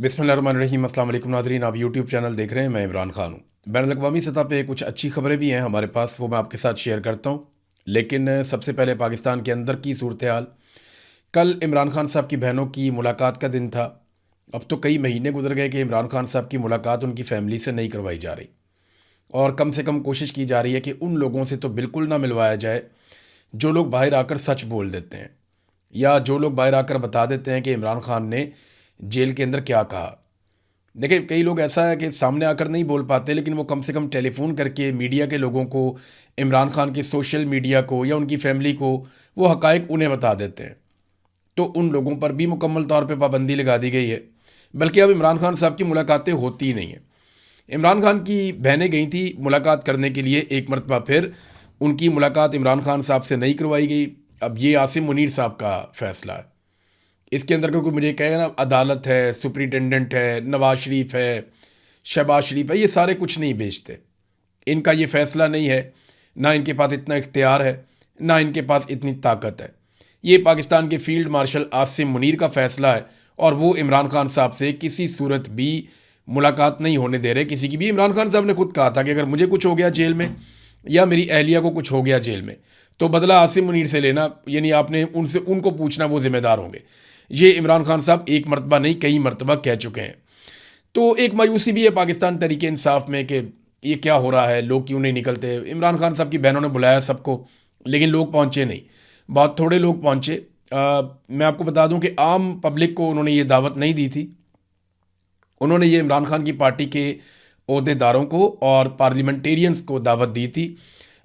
बिस्मिल्लाहिर्रहमानिर्रहीम। अस्सलाम वालेकुम नाज़रीन, आप यूट्यूब चैनल देख रहे हैं। मैं इमरान खान हूँ। बैनुल-अक़वामी सतह पे कुछ अच्छी खबरें भी हैं हमारे पास, वो मैं आपके साथ शेयर करता हूँ। लेकिन सबसे पहले पाकिस्तान के अंदर की सूरत हाल। कल इमरान खान साहब की बहनों की मुलाकात का दिन था। अब तो कई महीने गुजर गए कि इमरान खान साहब की मुलाकात उनकी फ़ैमिली से नहीं करवाई जा रही, और कम से कम कोशिश की जा रही है कि उन लोगों से तो बिल्कुल ना मिलवाया जाए जो लोग बाहर आकर सच बोल देते हैं, या जो लोग बाहर आकर बता देते हैं कि इमरान खान ने जेल के अंदर क्या कहा। देखिए, कई लोग ऐसा है कि सामने आकर नहीं बोल पाते, लेकिन वो कम से कम टेलीफोन करके मीडिया के लोगों को, इमरान खान के सोशल मीडिया को या उनकी फैमिली को वो हकायक उन्हें बता देते हैं। तो उन लोगों पर भी मुकम्मल तौर पे पाबंदी लगा दी गई है। बल्कि अब इमरान खान साहब की मुलाकातें होती ही नहीं हैं। इमरान खान की बहनें गई थी मुलाकात करने के लिए, एक मरतबा फिर उनकी मुलाकात इमरान खान साहब से नहीं करवाई गई। अब ये आसिम मुनीर साहब का फ़ैसला है। इसके अंदर कोई मुझे कहेगा ना, अदालत है, सुपरिटेंडेंट है, नवाज शरीफ है, शहबाज शरीफ है, ये सारे कुछ नहीं बेचते। इनका ये फ़ैसला नहीं है, ना इनके पास इतना इख्तियार है, ना इनके पास इतनी ताकत है। ये पाकिस्तान के फील्ड मार्शल आसिम मुनीर का फ़ैसला है, और वो इमरान खान साहब से किसी सूरत भी मुलाकात नहीं होने दे रहे किसी की भी। इमरान खान साहब ने खुद कहा था कि अगर मुझे कुछ हो गया जेल में, या मेरी अहलिया को कुछ हो गया जेल में, तो बदला आसिम मुनीर से लेना, यानी आपने उनसे उनको पूछना, वो ज़िम्मेदार होंगे। ये इमरान खान साहब एक मरतबा नहीं कई मरतबा कह चुके हैं। तो एक मायूसी भी है पाकिस्तान तहरीक इंसाफ में कि ये क्या हो रहा है, लोग क्यों नहीं निकलते। इमरान खान साहब की बहनों ने बुलाया सबको, लेकिन लोग पहुंचे नहीं, बहुत थोड़े लोग पहुंचे। मैं आपको बता दूं कि आम पब्लिक को उन्होंने ये दावत नहीं दी थी। उन्होंने ये इमरान खान की पार्टी के अहदेदारों को और पार्लियामेंटेरियंस को दावत दी थी,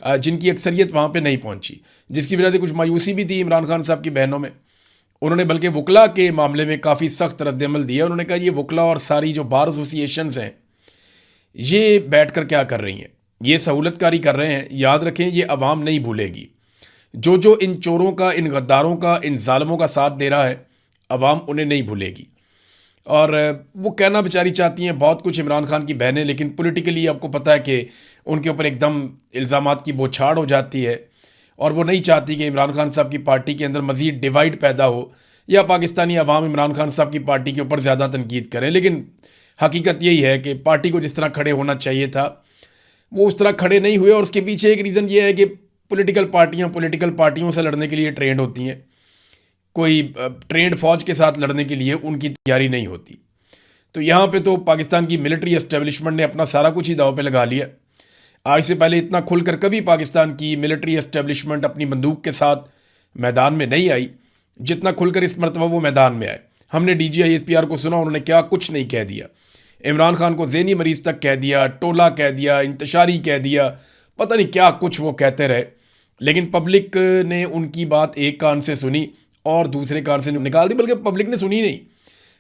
जिनकी अक्सरियत वहाँ पे नहीं पहुँची, जिसकी वजह से कुछ मायूसी भी थी इमरान खान साहब की बहनों में। उन्होंने बल्कि वकला के मामले में काफ़ी सख्त रद्दमल दिया। उन्होंने कहा ये वकला और सारी जो बार एसोसिएशंस हैं, ये बैठ कर क्या कर रही हैं, ये सहूलतकारी कर रहे हैं। याद रखें, ये अवाम नहीं भूलेगी। जो जो इन चोरों का, इन गद्दारों का, इन जालमों का साथ दे रहा है, अवाम उन्हें नहीं भूलेगी। और वो कहना बेचारी चाहती हैं बहुत कुछ इमरान खान की बहनें, लेकिन पॉलिटिकली आपको पता है कि उनके ऊपर एकदम इल्ज़ामात की बौछार हो जाती है, और वो नहीं चाहती कि इमरान खान साहब की पार्टी के अंदर मज़ीद डिवाइड पैदा हो, या पाकिस्तानी अवाम इमरान खान साहब की पार्टी के ऊपर ज़्यादा तनकीद करें। लेकिन हकीकत यही है कि पार्टी को जिस तरह खड़े होना चाहिए था, वो उस तरह खड़े नहीं हुए। और उसके पीछे एक रीज़न ये है कि पॉलिटिकल पार्टियों से लड़ने के लिए ट्रेंड होती हैं। कोई ट्रेंड फ़ौज के साथ लड़ने के लिए उनकी तैयारी नहीं होती। तो यहाँ पे तो पाकिस्तान की मिलिट्री एस्टेब्लिशमेंट ने अपना सारा कुछ ही दाव पे लगा लिया। आज से पहले इतना खुलकर कभी पाकिस्तान की मिलिट्री एस्टेब्लिशमेंट अपनी बंदूक के साथ मैदान में नहीं आई, जितना खुलकर इस मरतबा वो मैदान में आए। हमने DGI SPR को सुना, उन्होंने क्या कुछ नहीं कह दिया। इमरान खान को ज़हनी मरीज़ तक कह दिया, टोला कह दिया, इंतशारी कह दिया, पता नहीं क्या कुछ वो कहते रहे। लेकिन पब्लिक ने उनकी बात एक कान से सुनी और दूसरे कान से निकाल दी, बल्कि पब्लिक ने सुनी नहीं।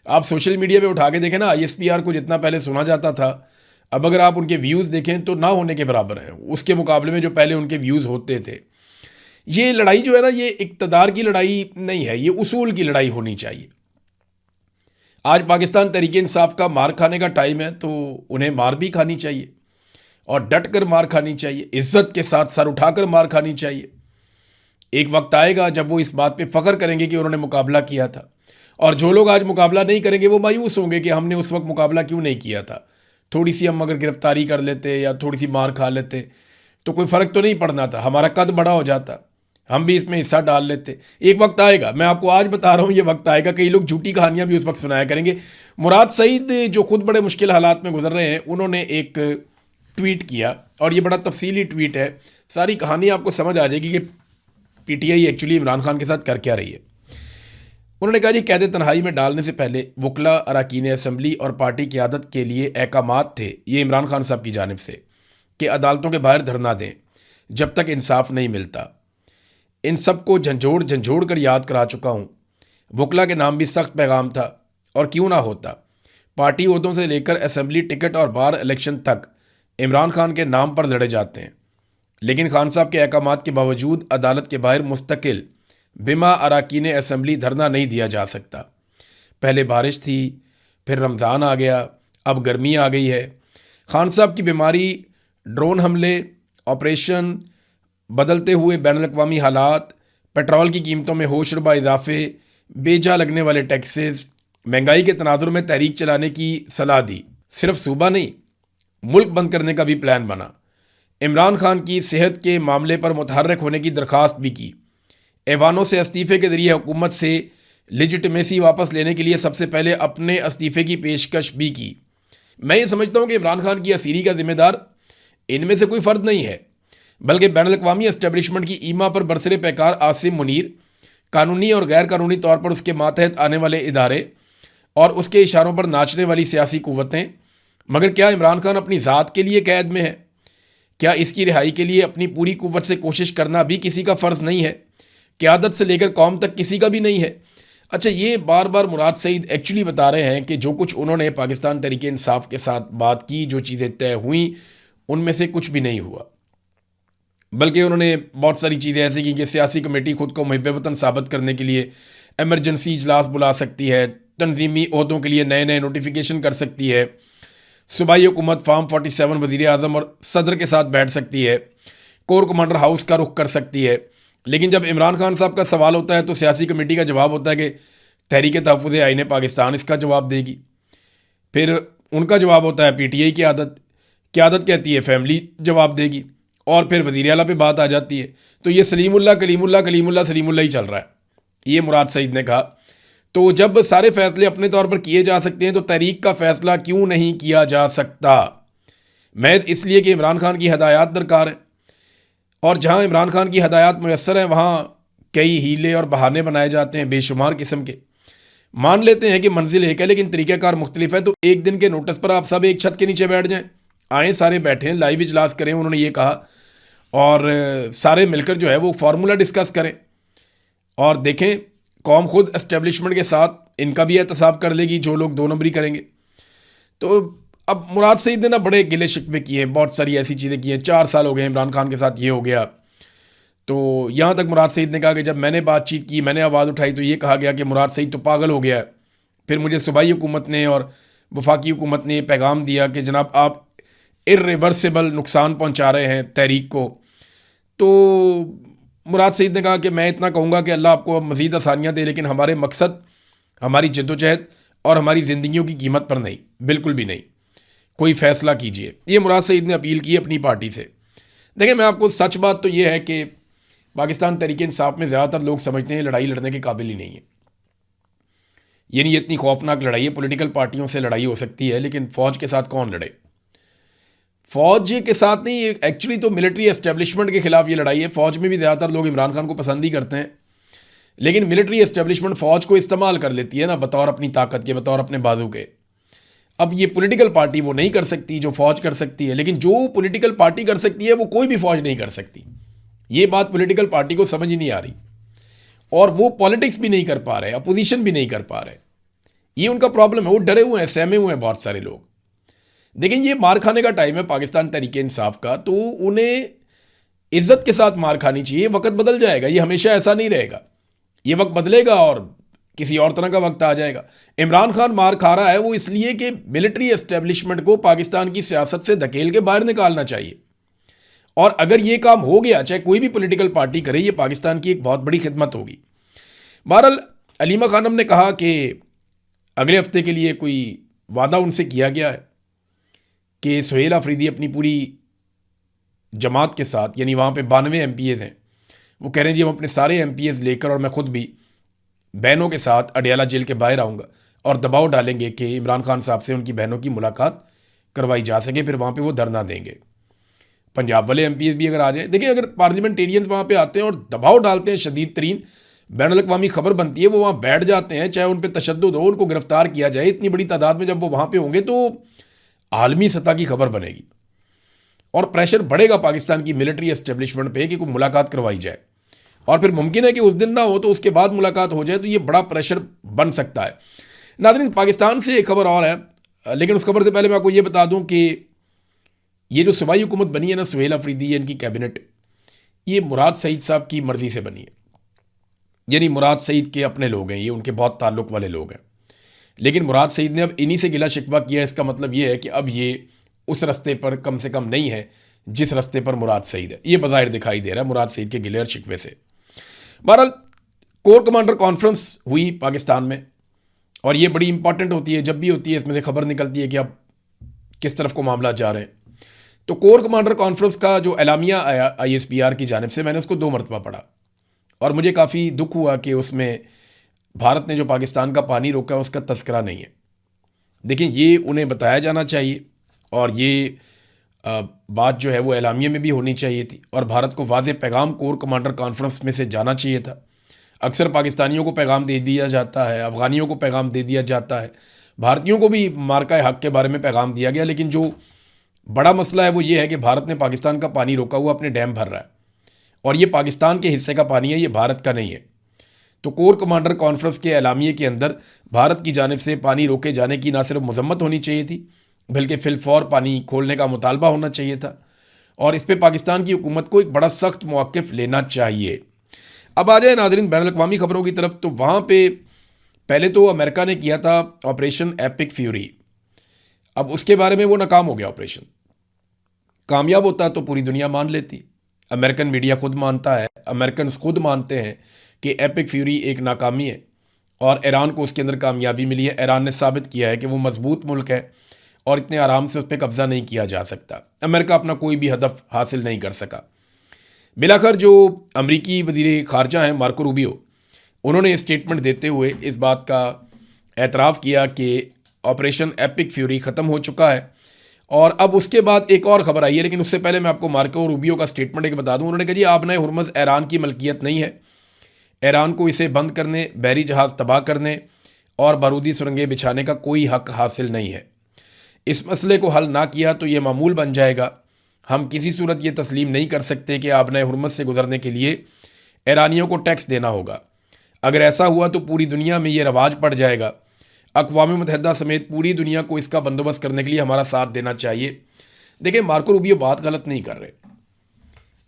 आप सोशल मीडिया पे उठा के देखें ना, ISPR को जितना पहले सुना जाता था, अब अगर आप उनके व्यूज़ देखें तो ना होने के बराबर हैं उसके मुकाबले में जो पहले उनके व्यूज़ होते थे। ये लड़ाई जो है ना, ये इक़्तिदार की लड़ाई नहीं है, ये उसूल की लड़ाई होनी चाहिए। आज पाकिस्तान तहरीक इंसाफ का मार खाने का टाइम है, तो उन्हें मार भी खानी चाहिए, और डट कर मार खानी चाहिए, इज्जत के साथ सर उठाकर मार खानी चाहिए। एक वक्त आएगा जब वो इस बात पे फ़ख्र करेंगे कि उन्होंने मुकाबला किया था, और जो लोग आज मुकाबला नहीं करेंगे वो मायूस होंगे कि हमने उस वक्त मुकाबला क्यों नहीं किया था। थोड़ी सी हम अगर गिरफ्तारी कर लेते या थोड़ी सी मार खा लेते तो कोई फ़र्क तो नहीं पड़ना था, हमारा कद बड़ा हो जाता, हम भी इसमें हिस्सा डाल लेते। एक वक्त आएगा, मैं आपको आज बता रहा हूँ, ये वक्त आएगा, कई लोग झूठी कहानियाँ भी उस वक्त सुनाया करेंगे। मुराद सईद जो खुद बड़े मुश्किल हालात में गुजर रहे हैं, उन्होंने एक ट्वीट किया, और ये बड़ा तफसीली ट्वीट है, सारी कहानी आपको समझ आ जाएगी कि PTI एक्चुअली इमरान खान के साथ कर क्या रही है। उन्होंने कहा जी, कैद तन्हाई में डालने से पहले वकला, अरकान असम्बली और पार्टी क़यादत के लिए अहकामात थे, ये इमरान खान साहब की जानिब से, कि अदालतों के बाहर धरना दें जब तक इंसाफ नहीं मिलता। इन सब को झंझोड़ झंझोड़ कर याद करा चुका हूँ। वकला के नाम भी सख्त पैगाम था, और क्यों ना होता। पार्टी ओहदों से लेकर असम्बली टिकट और बार इलेक्शन तक इमरान खान के नाम पर लड़े जाते हैं, लेकिन खान साहब के अहकामात के बावजूद अदालत के बाहर मुस्तकिल बिमा अरकान असम्बली धरना नहीं दिया जा सकता। पहले बारिश थी, फिर रमज़ान आ गया, अब गर्मी आ गई है। खान साहब की बीमारी, ड्रोन हमले, ऑपरेशन, बदलते हुए बैनुल-अक़वामी हालात, पेट्रोल की कीमतों में होशरुबा इजाफे, बेजा लगने वाले टैक्सेस, महंगाई के तनाजुर में तहरीक चलाने की सलाह दी। सिर्फ सूबा नहीं, मुल्क बंद करने का भी प्लान बना। इमरान खान की सेहत के मामले पर मुतहर्रिक होने की दरख्वास्त भी की। ऐवानों से इस्तीफ़े के ज़रिए हुकूमत से लेजिटिमेसी वापस लेने के लिए सबसे पहले अपने इस्तीफ़े की पेशकश भी की। मैं ये समझता हूँ कि इमरान खान की असीरी का जिम्मेदार इनमें से कोई फ़र्द नहीं है, बल्कि बैनुल-अक़वामी एस्टेब्लिशमेंट की ईमा पर बरसरे पैकार आसिम मुनीर, कानूनी और गैर कानूनी तौर पर उसके मातहत आने वाले इदारे और उसके इशारों पर नाचने वाली सियासी क़ुव्वतें। मगर क्या इमरान खान अपनी ज़ात के लिए कैद में है? क्या इसकी रिहाई के लिए अपनी पूरी कुव्वत से कोशिश करना भी किसी का फ़र्ज़ नहीं है? क़यादत से लेकर कौम तक किसी का भी नहीं है? अच्छा, ये बार बार मुराद सईद एक्चुअली बता रहे हैं कि जो कुछ उन्होंने पाकिस्तान तहरीक इंसाफ के साथ बात की, जो चीज़ें तय हुई, उनमें से कुछ भी नहीं हुआ। बल्कि उन्होंने बहुत सारी चीज़ें ऐसी की कि सियासी कमेटी खुद को मुहिब वतन साबित करने के लिए एमरजेंसी इजलास बुला सकती है, तंजीमी ओहदों के लिए नए नए नोटिफिकेशन कर सकती है, सूबाई हुकूमत फार्म 47 वज़ीर आज़म और सदर के साथ बैठ सकती है, कोर कमांडर हाउस का रुख कर सकती है। लेकिन जब इमरान खान साहब का सवाल होता है तो सियासी कमेटी का जवाब होता है कि तहरीक तहफ़्फ़ुज़ आईन पाकिस्तान इसका जवाब देगी। फिर उनका जवाब होता है PTI की क़यादत कहती है फैमिली जवाब देगी, और फिर वज़ीर आला पे बात आ जाती है। तो ये सलीमुल्लाह कलीमुल्लाह कलीमुल्लाह सलीमुल्लाह ही चल रहा है, ये मुराद सईद ने कहा। तो जब सारे फैसले अपने तौर पर किए जा सकते हैं तो तहरीक का फ़ैसला क्यों नहीं किया जा सकता? महज इसलिए कि इमरान खान की हदायत दरकार है, और जहाँ इमरान खान की हदायत मुयस्सर हैं वहाँ कई हीले और बहाने बनाए जाते हैं बेशुमार किस्म के। मान लेते हैं कि मंजिल एक है लेकिन तरीक़ाकार मुख्तलिफ है, तो एक दिन के नोटिस पर आप सब एक छत के नीचे बैठ जाएं, आए सारे बैठें, लाइव इजलास करें, उन्होंने ये कहा, और सारे मिलकर जो है वो फार्मूला डिस्कस करें और देखें कौम खुद एस्टेब्लिशमेंट के साथ इनका भी एहतसाब कर लेगी जो लोग 2 नंबरी करेंगे। तो अब मुराद सईद ने ना बड़े गिले शिकवे किए हैं, बहुत सारी ऐसी चीज़ें की हैं। 4 साल हो गए इमरान खान के साथ, ये हो गया। तो यहाँ तक मुराद सईद ने कहा कि जब मैंने बातचीत की, मैंने आवाज़ उठाई, तो ये कहा गया कि मुराद सईद तो पागल हो गया है। फिर मुझे सूबाई हुकूमत ने और वफाकी हुकूमत ने पैगाम दिया कि जनाब आप इर्रिवर्सिबल नुकसान पहुँचा रहे हैं तहरीक को। तो मुराद सईद ने कहा कि मैं इतना कहूँगा कि अल्लाह आपको मज़ीद आसानियाँ दे, लेकिन हमारे मकसद हमारी जद्दोजहद और हमारी ज़िंदगियों की कीमत पर नहीं, बिल्कुल भी नहीं। कोई फ़ैसला कीजिए, ये मुराद सईद ने अपील की अपनी पार्टी से। देखिए, मैं आपको सच बात तो ये है कि पाकिस्तान तहरीक इंसाफ में ज़्यादातर लोग समझते हैं लड़ाई लड़ने के काबिल ही नहीं है। ये नहीं, इतनी खौफनाक लड़ाई है। पॉलिटिकल पार्टियों से लड़ाई हो सकती है, लेकिन फ़ौज के साथ कौन लड़े? फ़ौज के साथ नहीं, एक्चुअली तो मिलिट्री एस्टेब्लिशमेंट के खिलाफ ये लड़ाई है। फ़ौज में भी ज़्यादातर लोग इमरान खान को पसंद ही करते हैं, लेकिन मिलिट्री एस्टेब्लिशमेंट फ़ौज को इस्तेमाल कर लेती है ना, बतौर अपनी ताकत के, बतौर अपने बाजू के। अब ये पॉलिटिकल पार्टी वो नहीं कर सकती जो फ़ौज कर सकती है, लेकिन जो पॉलिटिकल पार्टी कर सकती है वो कोई भी फ़ौज नहीं कर सकती। ये बात पॉलिटिकल पार्टी को समझ ही नहीं आ रही, और वो पॉलिटिक्स भी नहीं कर पा रहे, अपोजिशन भी नहीं कर पा रहे। ये उनका प्रॉब्लम है, वो डरे हुए हैं, सहमे हुए हैं बहुत सारे लोग। देखें, ये मार खाने का टाइम है पाकिस्तान तहरीक इंसाफ का, तो उन्हें इज्जत के साथ मार खानी चाहिए। वक्त बदल जाएगा, ये हमेशा ऐसा नहीं रहेगा, ये वक्त बदलेगा और किसी और तरह का वक्त आ जाएगा। इमरान खान मार खा रहा है वो इसलिए कि मिलिट्री एस्टेब्लिशमेंट को पाकिस्तान की सियासत से धकेल के बाहर निकालना चाहिए, और अगर ये काम हो गया, चाहे कोई भी पॉलिटिकल पार्टी करे, ये पाकिस्तान की एक बहुत बड़ी खिदमत होगी। बहरहाल अलीमा खानम ने कहा कि अगले हफ्ते के लिए कोई वादा उनसे किया गया है कि सुहेल अफरीदी अपनी पूरी जमात के साथ, यानी वहाँ पे 92 MPs हैं, वो कह रहे हैं जी हम अपने सारे MPs लेकर और मैं खुद भी बहनों के साथ अडियाला जेल के बाहर आऊँगा और दबाव डालेंगे कि इमरान खान साहब से उनकी बहनों की मुलाकात करवाई जा सके। फिर वहाँ पे वो धरना देंगे। पंजाब वाले MPs भी अगर आ जाए, देखिए अगर पार्लियामेंटेरियंस वहाँ पे आते हैं और दबाव डालते हैं, शदीद तरीन बैनुल-अक़वामी खबर बनती है, वो वहाँ बैठ जाते हैं, चाहे उन पर तशद्दुद हो, उनको गिरफ्तार किया जाए, इतनी बड़ी तादाद में जब वो वहाँ पर होंगे तो आलमी सतह की खबर बनेगी और प्रेशर बढ़ेगा पाकिस्तान की मिलिट्री एस्टेब्लिशमेंट पे कि कोई मुलाकात करवाई जाए, और फिर मुमकिन है कि उस दिन ना हो तो उसके बाद मुलाकात हो जाए, तो ये बड़ा प्रेशर बन सकता है। नाज़रीन, पाकिस्तान से एक खबर और है, लेकिन उस खबर से पहले मैं आपको ये बता दूं कि ये जो सूबाई हुकूमत बनी है ना, सुहेल अफरीदी इनकी कैबिनेट, ये मुराद सईद साहब की मर्ज़ी से बनी है। यानी मुराद सईद के अपने लोग हैं, ये उनके बहुत ताल्लुक़ वाले लोग हैं, लेकिन मुराद सईद ने अब इन्हीं से गिला शिकवा किया। इसका मतलब ये है कि अब ये उस रास्ते पर कम से कम नहीं है जिस रास्ते पर मुराद सईद है। ये बज़ाहिर दिखाई दे रहा है मुराद सईद के गिले और शिकवे से। बहरहाल कोर कमांडर कॉन्फ्रेंस हुई पाकिस्तान में, और ये बड़ी इंपॉर्टेंट होती है, जब भी होती है इसमें से खबर निकलती है कि अब किस तरफ को मामला जा रहे हैं। तो कोर कमांडर कॉन्फ्रेंस का जो एलामिया आया ISPR की जानिब से, मैंने उसको 2 मरतबा पढ़ा और मुझे काफ़ी दुख हुआ कि उसमें भारत ने जो पाकिस्तान का पानी रोका उसका तस्करा नहीं है। देखिए, ये उन्हें बताया जाना चाहिए और ये बात जो है वो एलामिया में भी होनी चाहिए थी और भारत को वाज़ेह पैगाम कोर कमांडर कॉन्फ्रेंस में से जाना चाहिए था। अक्सर पाकिस्तानियों को पैगाम दे दिया जाता है, अफ़गानियों को पैगाम दे दिया जाता है, भारतीयों को भी मार्का हक के बारे में पैगाम दिया गया, लेकिन जो बड़ा मसला है वो ये है कि भारत ने पाकिस्तान का पानी रोका हुआ अपने डैम भर रहा है और ये पाकिस्तान के हिस्से का पानी है, ये भारत का नहीं है। तो कोर कमांडर कॉन्फ्रेंस के एलामिये के अंदर भारत की जानिब से पानी रोके जाने की ना सिर्फ मजम्मत होनी चाहिए थी, बल्कि फिलफौर पानी खोलने का मुतालबा होना चाहिए था और इस पर पाकिस्तान की हुकूमत को एक बड़ा सख्त मौक़िफ़ लेना चाहिए। अब आ जाए नाज़रीन बैनुल-अक़वामी ख़बरों की तरफ। तो वहाँ पे पहले तो अमेरिका ने किया था ऑपरेशन एपिक फ्यूरी। अब उसके बारे में वो नाकाम हो गया ऑपरेशन। कामयाब होता तो पूरी दुनिया मान लेती। अमेरिकन मीडिया खुद मानता है, अमेरिकन खुद मानते हैं कि एपिक फ्यूरी एक नाकामी है और ईरान को उसके अंदर कामयाबी मिली है। ईरान ने साबित किया है कि वो मजबूत मुल्क है और इतने आराम से उस पर कब्ज़ा नहीं किया जा सकता। अमेरिका अपना कोई भी हदफ हासिल नहीं कर सका। बिलाखिर जो अमरीकी वज़ीर ख़ारजा हैं मार्को रूबियो, उन्होंने स्टेटमेंट देते हुए इस बात का एतराफ़ किया कि ऑपरेशन एपिक फ्यूरी ख़त्म हो चुका है। और अब उसके बाद एक और ख़बर आई है, लेकिन उससे पहले मैं आपको मार्को रूबियो का स्टेटमेंट एक बता दूं। उन्होंने कहा जी आबनाए हुर्मुज़ ईरान की मलकियत नहीं है, ईरान को इसे बंद करने, बहरी जहाज़ तबाह करने और बारूदी सुरंगें बिछाने का कोई हक हासिल नहीं है। इस मसले को हल ना किया तो ये मामूल बन जाएगा। हम किसी सूरत ये तस्लीम नहीं कर सकते कि आबनाए हुर्मुज़ से गुजरने के लिए ईरानियों को टैक्स देना होगा। अगर ऐसा हुआ तो पूरी दुनिया में ये रवाज पड़ जाएगा। अक़वाम मुत्तहिदा समेत पूरी दुनिया को इसका बंदोबस्त करने के लिए हमारा साथ देना चाहिए। देखिए, मार्को रूबियो बात गलत नहीं कर रहे।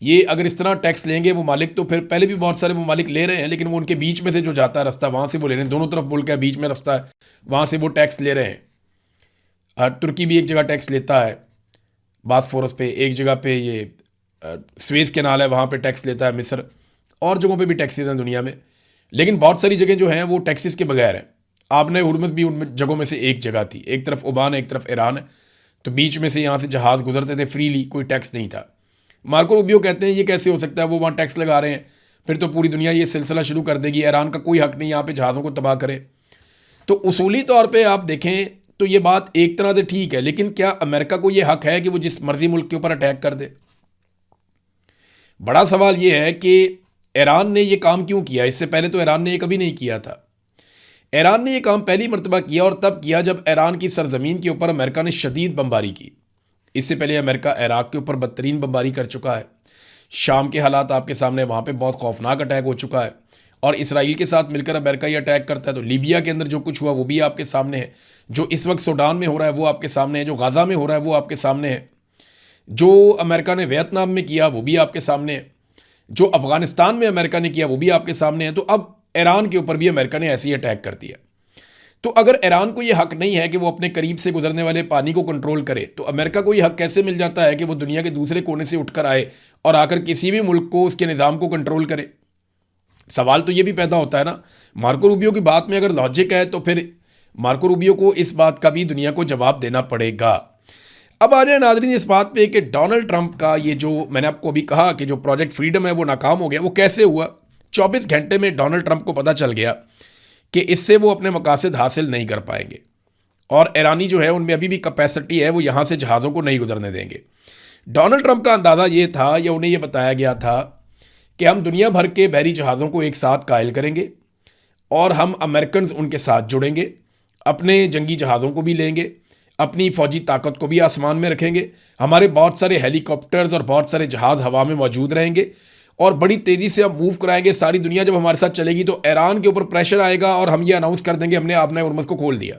ये अगर इस तरह टैक्स लेंगे ममालिक, तो फिर पहले भी बहुत सारे ममालिक ले रहे हैं, लेकिन वो उनके बीच में से जो जाता है रास्ता, वहाँ से वो ले रहे हैं। दोनों तरफ मुल्क है, बीच में रास्ता है, वहाँ से वो टैक्स ले रहे हैं। तुर्की भी एक जगह टैक्स लेता है बासफोरस पे, एक जगह पे ये स्वेज़ कैनाल है, वहाँ पे टैक्स लेता है मिस्र, और जगहों पे भी टैक्सेस हैं दुनिया में। लेकिन बहुत सारी जगह जो हैं वो टैक्सेस के बगैर हैं। आबनाए हुर्मुज़ भी उन जगहों में से एक जगह थी। एक तरफ ओमान है, एक तरफ ईरान है, तो बीच में से यहाँ से जहाज़ गुजरते थे फ्रीली, कोई टैक्स नहीं था। मार्को रूबियो कहते हैं ये कैसे हो सकता है, वो वहाँ टैक्स लगा रहे हैं, फिर तो पूरी दुनिया ये सिलसिला शुरू कर देगी, ईरान का कोई हक नहीं यहाँ पे जहाज़ों को तबाह करे। तो उसूली तौर पे आप देखें तो ये बात एक तरह से ठीक है, लेकिन क्या अमेरिका को ये हक है कि वो जिस मर्जी मुल्क के ऊपर अटैक कर दे? बड़ा सवाल ये है कि ईरान ने ये काम क्यों किया। इससे पहले तो ईरान ने ये कभी नहीं किया था। ईरान ने यह काम पहली मरतबा किया और तब किया जब ईरान की सरजमीन के ऊपर अमेरिका ने शदीद बमबारी की। इससे पहले अमेरिका इराक के ऊपर बदतरीन बमबारी कर चुका है। शाम के हालात आपके सामने, वहाँ पे बहुत खौफनाक अटैक हो चुका है और इसराइल के साथ मिलकर अमेरिका ये अटैक करता है। तो लीबिया के अंदर जो कुछ हुआ वो भी आपके सामने है, जो इस वक्त सूडान में हो रहा है वो आपके सामने है, जो गाज़ा में हो रहा है वो आपके सामने है, जो अमेरिका ने वियतनाम में किया वो भी आपके सामने है, जो अफ़गानिस्तान में अमेरिका ने किया वो भी आपके सामने है। तो अब ईरान के ऊपर भी अमेरिका ने ऐसे ही अटैक कर दिया। तो अगर ईरान को यह हक नहीं है कि वो अपने करीब से गुजरने वाले पानी को कंट्रोल करे, तो अमेरिका को यह हक कैसे मिल जाता है कि वो दुनिया के दूसरे कोने से उठकर आए और आकर किसी भी मुल्क को, उसके निज़ाम को कंट्रोल करे? सवाल तो ये भी पैदा होता है ना। मार्को रूबियो की बात में अगर लॉजिक है तो फिर मार्को रूबियो को इस बात का भी दुनिया को जवाब देना पड़ेगा। अब आ जाए नाज़रीन इस बात पे कि डोनाल्ड ट्रंप का ये जो मैंने आपको अभी कहा कि जो प्रोजेक्ट फ्रीडम है वो नाकाम हो गया, वो कैसे हुआ? 24 घंटे में डोनाल्ड ट्रंप को पता चल गया कि इससे वो अपने मकासद हासिल नहीं कर पाएंगे और ईरानी जो है उनमें अभी भी कैपेसिटी है, वो यहाँ से जहाज़ों को नहीं गुजरने देंगे। डोनाल्ड ट्रंप का अंदाज़ा ये था या उन्हें ये बताया गया था कि हम दुनिया भर के बहरी जहाज़ों को एक साथ कायल करेंगे और हम अमेरिकन उनके साथ जुड़ेंगे, अपने जंगी जहाज़ों को भी लेंगे, अपनी फ़ौजी ताकत को भी आसमान में रखेंगे, हमारे बहुत सारे हेलीकॉप्टर्स और बहुत सारे जहाज़ हवा में मौजूद रहेंगे और बड़ी तेज़ी से हम मूव कराएंगे। सारी दुनिया जब हमारे साथ चलेगी तो ईरान के ऊपर प्रेशर आएगा और हम ये अनाउंस कर देंगे हमने आबनाए हुर्मुज़ को खोल दिया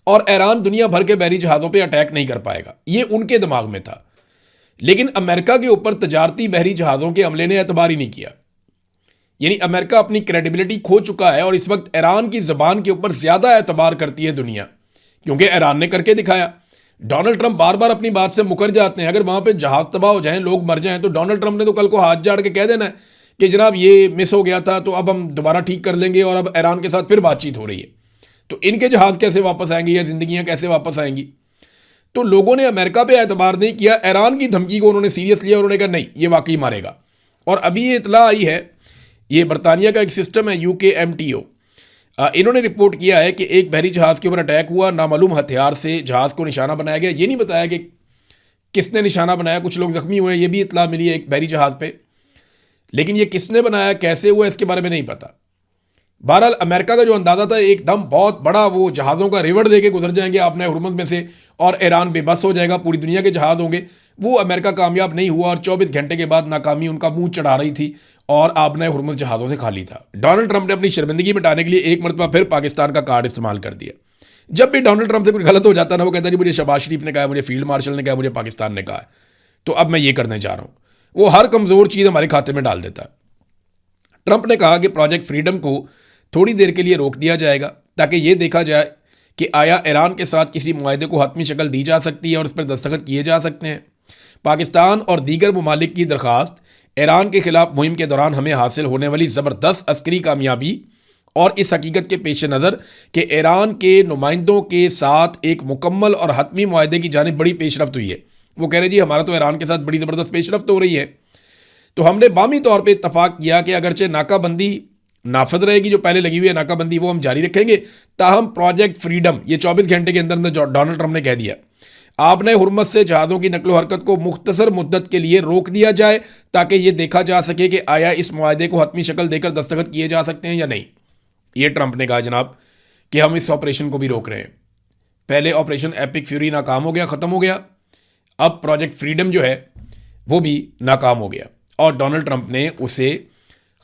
और ईरान दुनिया भर के बहरी जहाज़ों पे अटैक नहीं कर पाएगा। ये उनके दिमाग में था, लेकिन अमेरिका के ऊपर तजारती बहरी जहाज़ों के हमले ने एतबार ही नहीं किया। यानी अमेरिका अपनी क्रेडिबिलिटी खो चुका है और इस वक्त ईरान की ज़बान के ऊपर ज़्यादा एतबार करती है दुनिया, क्योंकि ईरान ने करके दिखाया। डोनाल्ड ट्रंप बार बार अपनी बात से मुकर जाते हैं। अगर वहाँ पे जहाज़ तबाह हो जाएं, लोग मर जाएं, तो डोनाल्ड ट्रंप ने तो कल को हाथ झाड़ के कह देना है कि जनाब ये मिस हो गया था, तो अब हम दोबारा ठीक कर लेंगे और अब ईरान के साथ फिर बातचीत हो रही है। तो इनके जहाज़ कैसे वापस आएंगे या ज़िंदगियाँ कैसे वापस आएंगी। तो लोगों ने अमेरिका पे एतबार नहीं किया, ईरान की धमकी को उन्होंने सीरियस लिया। उन्होंने कहा नहीं, ये वाकई मारेगा। और अभी ये इतला आई है, ये बरतानिया का एक सिस्टम है UKMTO, इन्होंने रिपोर्ट किया है कि एक बहरी जहाज़ के ऊपर अटैक हुआ, नामालूम हथियार से जहाज़ को निशाना बनाया गया। ये नहीं बताया कि किसने निशाना बनाया, कुछ लोग जख्मी हुए, ये भी इतला मिली है एक बहरी जहाज़ पे, लेकिन ये किसने बनाया, कैसे हुआ, इसके बारे में नहीं पता। बहरहाल अमेरिका का जो अंदाज़ा था, एकदम बहुत बड़ा वो जहाज़ों का रिवर देके गुजर जाएंगे आपने हुर्मुज़ में से और ईरान बेबस हो जाएगा, पूरी दुनिया के जहाज़ होंगे, वो अमेरिका कामयाब नहीं हुआ और 24 घंटे के बाद नाकामी उनका मुंह चढ़ा रही थी और आपने हुर्मुज़ जहाज़ों से खाली था। डोनाल्ड ट्रंप ने अपनी शर्मिंदगी मिटाने के लिए एक मरतबा फिर पाकिस्तान का कार्ड इस्तेमाल कर दिया। जब भी डोनाल्ड ट्रंप से कुछ गलत हो जाता ना, वो कहता है मुझे शहबाज शरीफ ने कहा, मुझे फील्ड मार्शल ने कहा, मुझे पाकिस्तान ने कहा, तो अब मैं ये करने जा रहा हूँ। वो हर कमज़ोर चीज़ हमारे खाते में डाल देता है। ट्रंप ने कहा कि प्रोजेक्ट फ्रीडम को थोड़ी देर के लिए रोक दिया जाएगा ताकि ये देखा जाए कि आया ईरान के साथ किसी मुआहदे को हतमी शक्ल दी जा सकती है और उस पर दस्तखत किए जा सकते हैं। पाकिस्तान और दीगर ममालिक की दरख्वास्त, ईरान के खिलाफ मुहिम के दौरान हमें हासिल होने वाली ज़बरदस्त अस्करी कामयाबी और इस हकीकत के पेश नज़र कि ईरान के नुमाइंदों के साथ एक मुकम्मल और हतमी मुआहदे की जानिब बड़ी पेशरफ्त हुई है। वो कह रहे जी हमारा तो ईरान के साथ बड़ी ज़बरदस्त पेशरफ्त हो रही है। तो हमने बामी तौर पर इत्तफाक किया कि अगरचे नाकाबंदी नाफज रहेगी, जो पहले लगी हुई है नाकाबंदी, वो हम जारी रखेंगे, ताहम प्रोजेक्ट फ्रीडम, ये 24 घंटे के अंदर डोनाल्ड ट्रंप ने कह दिया, आपने हुर्मुज़ से जहाज़ों की नकलो हरकत को मुख्तसर मुद्दत के लिए रोक दिया जाए ताकि ये देखा जा सके कि आया इस मुआहदे को हतमी शक्ल देकर दस्तखत किए जा सकते हैं या नहीं। ये ट्रंप ने कहा जनाब कि हम इस ऑपरेशन को भी रोक रहे हैं। पहले ऑपरेशन एपिक फ्यूरी नाकाम हो गया, ख़त्म हो गया, अब प्रोजेक्ट फ्रीडम जो है वो भी नाकाम हो गया और डोनाल्ड ट्रंप ने उसे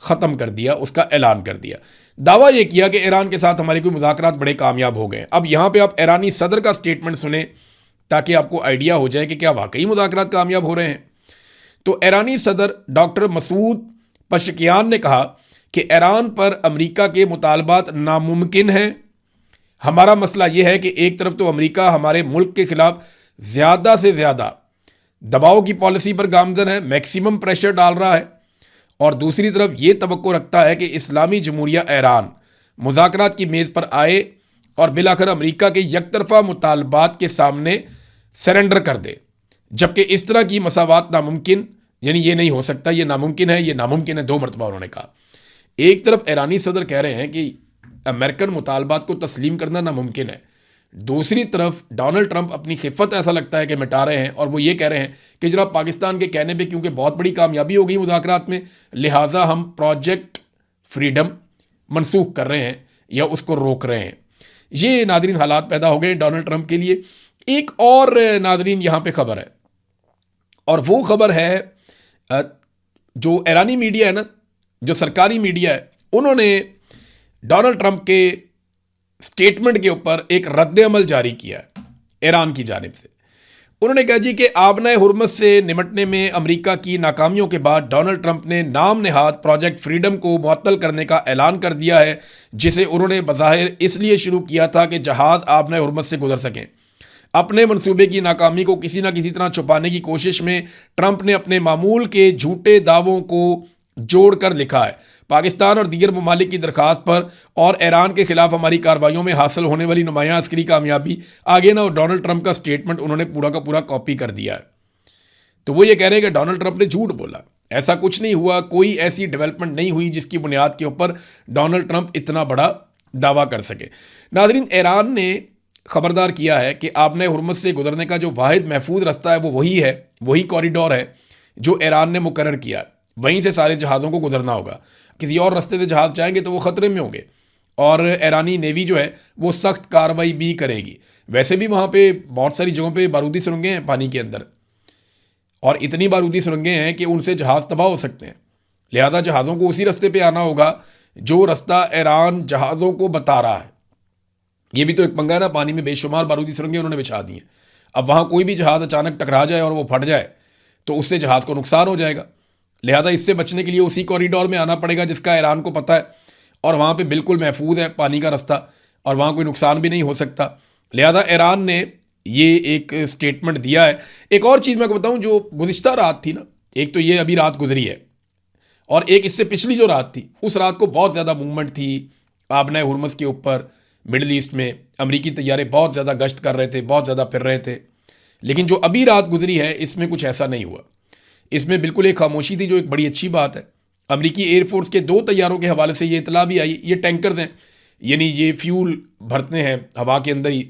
ख़त्म कर दिया, उसका ऐलान कर दिया। दावा यह किया कि ईरान के साथ हमारे कोई मुज़ाकरात बड़े कामयाब हो गए। अब यहाँ पे आप ईरानी सदर का स्टेटमेंट सुने ताकि आपको आइडिया हो जाए कि क्या वाकई मुज़ाकरात कामयाब हो रहे हैं। तो ईरानी सदर डॉक्टर मसूद पशकियान ने कहा कि ईरान पर अमेरिका के मुतालबात नामुमकिन हैं। हमारा मसला यह है कि एक तरफ तो अमेरिका हमारे मुल्क के ख़िलाफ़ ज़्यादा से ज़्यादा दबाव की पॉलिसी पर गामजन है, मैक्सिमम प्रेशर डाल रहा है, और दूसरी तरफ ये तवक्को रखता है कि इस्लामी जमहूरिया ईरान मुज़ाकरात की मेज़ पर आए और बिलाखिर अमेरिका के यकतरफा मुतालबात के सामने सरेंडर कर दे। जबकि इस तरह की मसावात नामुमकिन, यानी ये नहीं हो सकता, ये नामुमकिन है, ये नामुमकिन है, 2 मरतबा उन्होंने कहा। एक तरफ ईरानी सदर कह रहे हैं कि अमेरिकन मुतालबात को तस्लीम करना नामुमकिन है, दूसरी तरफ डोनाल्ड ट्रंप अपनी खिफत ऐसा लगता है कि मिटा रहे हैं और वो ये कह रहे हैं कि जनाब पाकिस्तान के कहने पे क्योंकि बहुत बड़ी कामयाबी हो गई मुज़ाकरात में, लिहाजा हम प्रोजेक्ट फ्रीडम मनसूख कर रहे हैं या उसको रोक रहे हैं। ये नादरीन हालात पैदा हो गए डोनाल्ड ट्रंप के लिए। एक और नादरीन यहाँ पे खबर है, और वो खबर है जो ईरानी मीडिया है ना, जो सरकारी मीडिया है, उन्होंने डोनाल्ड ट्रंप के स्टेटमेंट के ऊपर एक रद्द अमल जारी किया है ईरान की जानिब से। उन्होंने कहा जी कि आबना हुर्मुज़ से निमटने में अमेरिका की नाकामियों के बाद डोनाल्ड ट्रंप ने नाम नहाद प्रोजेक्ट फ्रीडम को मुअत्तल करने का ऐलान कर दिया है, जिसे उन्होंने बज़ाहिर इसलिए शुरू किया था कि जहाज़ आबना हुर्मुज़ से गुजर सकें। अपने मंसूबे की नाकामी को किसी न किसी तरह छुपाने की कोशिश में ट्रंप ने अपने मामूल के झूठे दावों को जोड़कर लिखा है, पाकिस्तान और दीगर ममालिक की दरख्वास्त पर और ईरान के खिलाफ हमारी कार्रवाइयों में हासिल होने वाली नुमायां अस्करी कामयाबी, आगे ना डोनाल्ड ट्रंप का स्टेटमेंट उन्होंने पूरा का पूरा कॉपी कर दिया है। तो वो ये कह रहे हैं कि डोनाल्ड ट्रंप ने झूठ बोला, ऐसा कुछ नहीं हुआ, कोई ऐसी डेवलपमेंट नहीं हुई जिसकी बुनियाद के ऊपर डोनाल्ड ट्रंप इतना बड़ा दावा कर सके। नाज़रीन, ईरान ने खबरदार किया है कि आपने हुर्मुज़ से गुजरने का जो वाहिद महफूज रास्ता है वो वही है, वही कॉरिडोर है जो ईरान ने मुकर्रर किया है, वहीं से सारे जहाज़ों को गुजरना होगा। किसी और रास्ते से जहाज़ जाएंगे तो वो ख़तरे में होंगे और ईरानी नेवी जो है वो सख्त कार्रवाई भी करेगी। वैसे भी वहाँ पे बहुत सारी जगहों पे बारूदी सुरंगें हैं पानी के अंदर, और इतनी बारूदी सुरंगें हैं कि उनसे जहाज़ तबाह हो सकते हैं। लिहाजा जहाज़ों को उसी रास्ते पे आना होगा जो रास्ता ईरान जहाज़ों को बता रहा है। ये भी तो एक पंगा है ना, पानी में बेशुमार बारूदी सुरंगें उन्होंने बिछा दी हैं। अब वहाँ कोई भी जहाज़ अचानक टकरा जाए और वो फट जाए तो उससे जहाज़ को नुकसान हो जाएगा। लिहाजा इससे बचने के लिए उसी कॉरिडोर में आना पड़ेगा जिसका ईरान को पता है, और वहाँ पे बिल्कुल महफूज है पानी का रास्ता और वहाँ कोई नुकसान भी नहीं हो सकता। लिहाजा ईरान ने ये एक स्टेटमेंट दिया है। एक और चीज़ मैं आपको बताऊँ, जो गुज़िश्ता रात थी ना, एक तो ये अभी रात गुजरी है और एक इससे पिछली जो रात थी, उस रात को बहुत ज़्यादा मूवमेंट थी आबना हुर्मुज़ के ऊपर, मिडल ईस्ट में अमरीकी तैयारे बहुत ज़्यादा गश्त कर रहे थे, बहुत ज़्यादा फिर रहे थे। लेकिन जो अभी रात गुजरी है इसमें कुछ ऐसा नहीं हुआ। इसमें बिल्कुल एक खामोशी थी, जो एक बड़ी अच्छी बात है। अमरीकी एयरफोर्स के 2 तैयारों के हवाले से ये इतला भी आई, ये टैंकर्स हैं, यानी ये फ्यूल भरते हैं हवा के अंदर ही,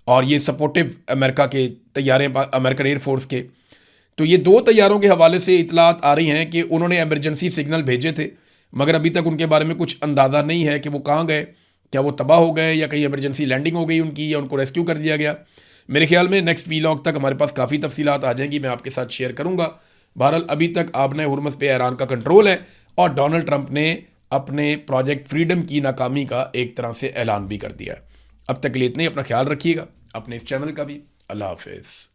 और ये सपोर्टिव अमेरिका के तैयारे, अमेरिकन एयरफोर्स के। तो ये 2 तैयारों के हवाले से इतलात आ रही हैं कि उन्होंने एमरजेंसी सिग्नल भेजे थे, मगर अभी तक उनके बारे में कुछ अंदाज़ा नहीं है कि वो कहाँ गए, क्या वो तबाह हो गए या कहीं इमरजेंसी लैंडिंग हो गई उनकी, या उनको रेस्क्यू कर दिया गया। मेरे ख्याल में नेक्स्ट वीलॉग तक हमारे पास काफ़ी तफसीलात आ जाएंगी, मैं आपके साथ शेयर करूँगा। बहरहाल अभी तक आबने हुर्मुज़ पे ईरान का कंट्रोल है, और डोनाल्ड ट्रंप ने अपने प्रोजेक्ट फ्रीडम की नाकामी का एक तरह से ऐलान भी कर दिया है। अब तक के लिए इतने ही, अपना ख्याल रखिएगा, अपने इस चैनल का भी। अल्लाह हाफिज़।